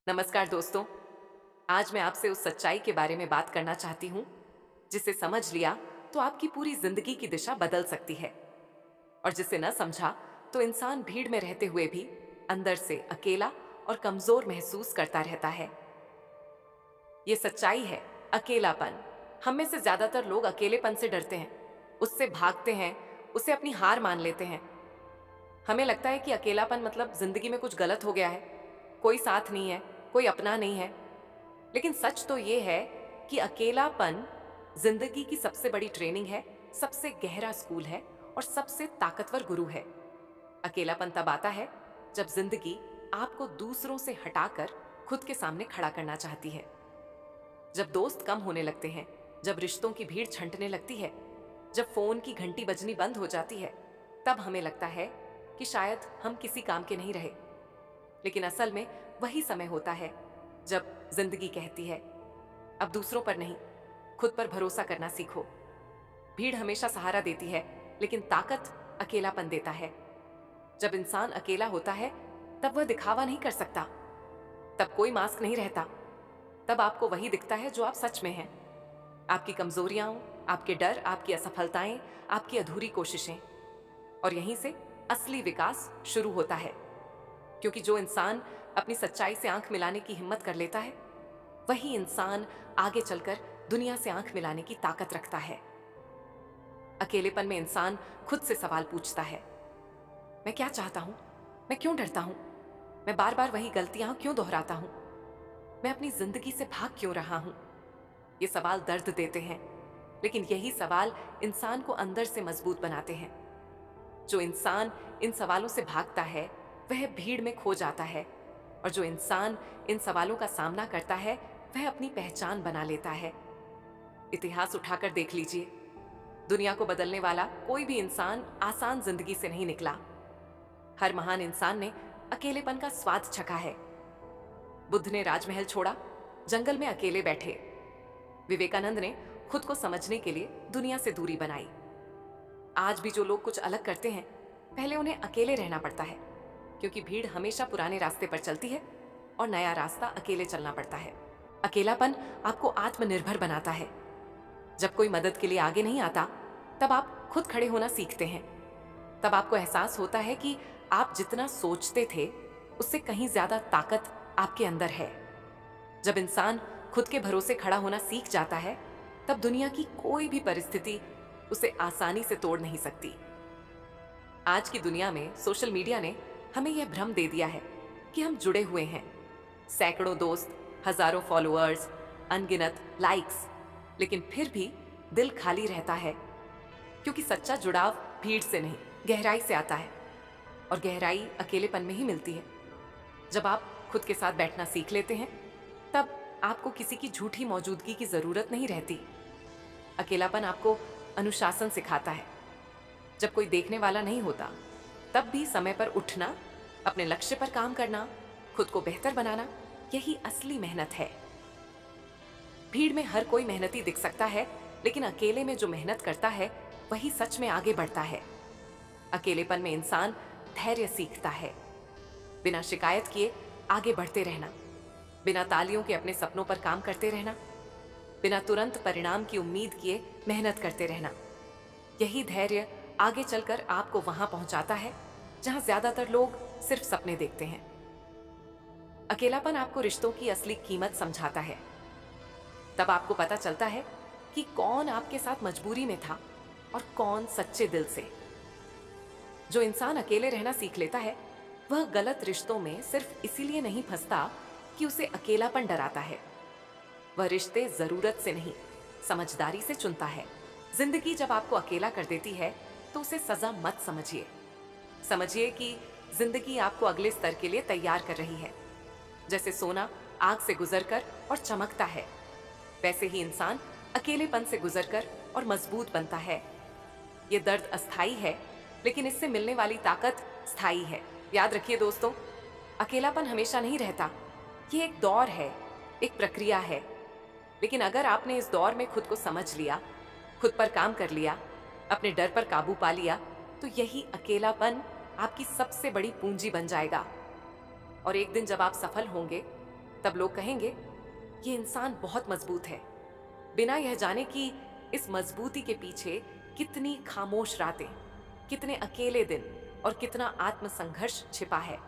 नमस्कार दोस्तों। आज मैं आपसे उस सच्चाई के बारे में बात करना चाहती हूँ जिसे समझ लिया तो आपकी पूरी जिंदगी की दिशा बदल सकती है, और जिसे न समझा तो इंसान भीड़ में रहते हुए भी अंदर से अकेला और कमजोर महसूस करता रहता है। ये सच्चाई है अकेलापन। हम में से ज्यादातर लोग अकेलेपन से डरते हैं, उससे भागते हैं, उसे अपनी हार मान लेते हैं। हमें लगता है कि अकेलापन मतलब जिंदगी में कुछ गलत हो गया है, कोई साथ नहीं है, कोई अपना नहीं है। लेकिन सच तो ये है कि अकेलापन जिंदगी की सबसे बड़ी ट्रेनिंग है, सबसे गहरा स्कूल है और सबसे ताकतवर गुरु है। अकेलापन तब आता है जब जिंदगी आपको दूसरों से हटाकर खुद के सामने खड़ा करना चाहती है। जब दोस्त कम होने लगते हैं, जब रिश्तों की भीड़ छंटने लगती है, जब फोन की घंटी बजनी बंद हो जाती है, तब हमें लगता है कि शायद हम किसी काम के नहीं रहे। लेकिन असल में वही समय होता है जब जिंदगी कहती है अब दूसरों पर नहीं, खुद पर भरोसा करना सीखो। भीड़ हमेशा सहारा देती है, लेकिन ताकत अकेलापन देता है। जब इंसान अकेला होता है तब वह दिखावा नहीं कर सकता, तब कोई मास्क नहीं रहता। तब आपको वही दिखता है जो आप सच में हैं। आपकी कमजोरियां, आपके डर, आपकी असफलताएं, आपकी अधूरी कोशिशें। और यहीं से असली विकास शुरू होता है, क्योंकि जो इंसान अपनी सच्चाई से आंख मिलाने की हिम्मत कर लेता है, वही इंसान आगे चलकर दुनिया से आंख मिलाने की ताकत रखता है। अकेलेपन में इंसान खुद से सवाल पूछता है, मैं क्या चाहता हूं? मैं क्यों डरता हूं? मैं बार बार वही गलतियां क्यों दोहराता हूं? मैं अपनी जिंदगी से भाग क्यों रहा हूं? ये सवाल दर्द देते हैं, लेकिन यही सवाल इंसान को अंदर से मजबूत बनाते हैं। जो इंसान इन सवालों से भागता है वह भीड़ में खो जाता है, और जो इंसान इन सवालों का सामना करता है वह अपनी पहचान बना लेता है। इतिहास उठाकर देख लीजिए, दुनिया को बदलने वाला कोई भी इंसान आसान जिंदगी से नहीं निकला। हर महान इंसान ने अकेलेपन का स्वाद चखा है। बुद्ध ने राजमहल छोड़ा, जंगल में अकेले बैठे। विवेकानंद ने खुद को समझने के लिए दुनिया से दूरी बनाई। आज भी जो लोग कुछ अलग करते हैं, पहले उन्हें अकेले रहना पड़ता है, क्योंकि भीड़ हमेशा पुराने रास्ते पर चलती है और नया रास्ता अकेले चलना पड़ता है। अकेलापन आपको आत्मनिर्भर बनाता है। जब कोई मदद के लिए आगे नहीं आता, तब आप खुद खड़े होना सीखते हैं। तब आपको एहसास होता है कि आप जितना सोचते थे उससे कहीं ज्यादा ताकत आपके अंदर है। जब इंसान खुद के भरोसे खड़ा होना सीख जाता है, तब दुनिया की कोई भी परिस्थिति उसे आसानी से तोड़ नहीं सकती। आज की दुनिया में सोशल मीडिया ने हमें यह भ्रम दे दिया है कि हम जुड़े हुए हैं। सैकड़ों दोस्त, हजारों फॉलोअर्स, अनगिनत लाइक्स, लेकिन फिर भी दिल खाली रहता है, क्योंकि सच्चा जुड़ाव भीड़ से नहीं, गहराई से आता है। और गहराई अकेलेपन में ही मिलती है। जब आप खुद के साथ बैठना सीख लेते हैं, तब आपको किसी की झूठी मौजूदगी की जरूरत नहीं रहती। अकेलापन आपको अनुशासन सिखाता है। जब कोई देखने वाला नहीं होता, तब भी समय पर उठना, अपने लक्ष्य पर काम करना, खुद को बेहतर बनाना, यही असली मेहनत है। भीड़ में हर कोई मेहनती दिख सकता है, लेकिन अकेले में जो मेहनत करता है वही सच में आगे बढ़ता है। अकेलेपन में इंसान धैर्य सीखता है। बिना शिकायत किए आगे बढ़ते रहना, बिना तालियों के अपने सपनों पर काम करते रहना, बिना तुरंत परिणाम की उम्मीद किए मेहनत करते रहना। यही धैर्य आगे चलकर आपको वहां पहुंचाता है जहां ज्यादातर लोग सिर्फ सपने देखते हैं। अकेलापन आपको रिश्तों की असली कीमत समझाता है। तब आपको पता चलता है कि कौन आपके साथ मजबूरी में था और कौन सच्चे दिल से। जो इंसान अकेले रहना सीख लेता है, वह गलत रिश्तों में सिर्फ इसीलिए नहीं फंसता कि उसे अकेलापन डराता है। वह रिश्ते जरूरत से नहीं, समझदारी से चुनता है। जिंदगी जब आपको अकेला कर देती है तो उसे सजा मत समझिए। समझिए कि जिंदगी आपको अगले स्तर के लिए तैयार कर रही है। जैसे सोना आग से गुजरकर और चमकता है, वैसे ही इंसान अकेलेपन से गुजरकर और मजबूत बनता है। ये दर्द अस्थाई है, लेकिन इससे मिलने वाली ताकत स्थायी है। याद रखिए दोस्तों, अकेलापन हमेशा नहीं रहता। ये एक दौर है, एक प्रक्रिया है। लेकिन अगर आपने इस दौर में खुद को समझ लिया, खुद पर काम कर लिया, अपने डर पर काबू पा लिया, तो यही अकेलापन आपकी सबसे बड़ी पूंजी बन जाएगा। और एक दिन जब आप सफल होंगे, तब लोग कहेंगे ये इंसान बहुत मजबूत है, बिना यह जाने कि इस मजबूती के पीछे कितनी खामोश रातें, कितने अकेले दिन और कितना आत्मसंघर्ष छिपा है।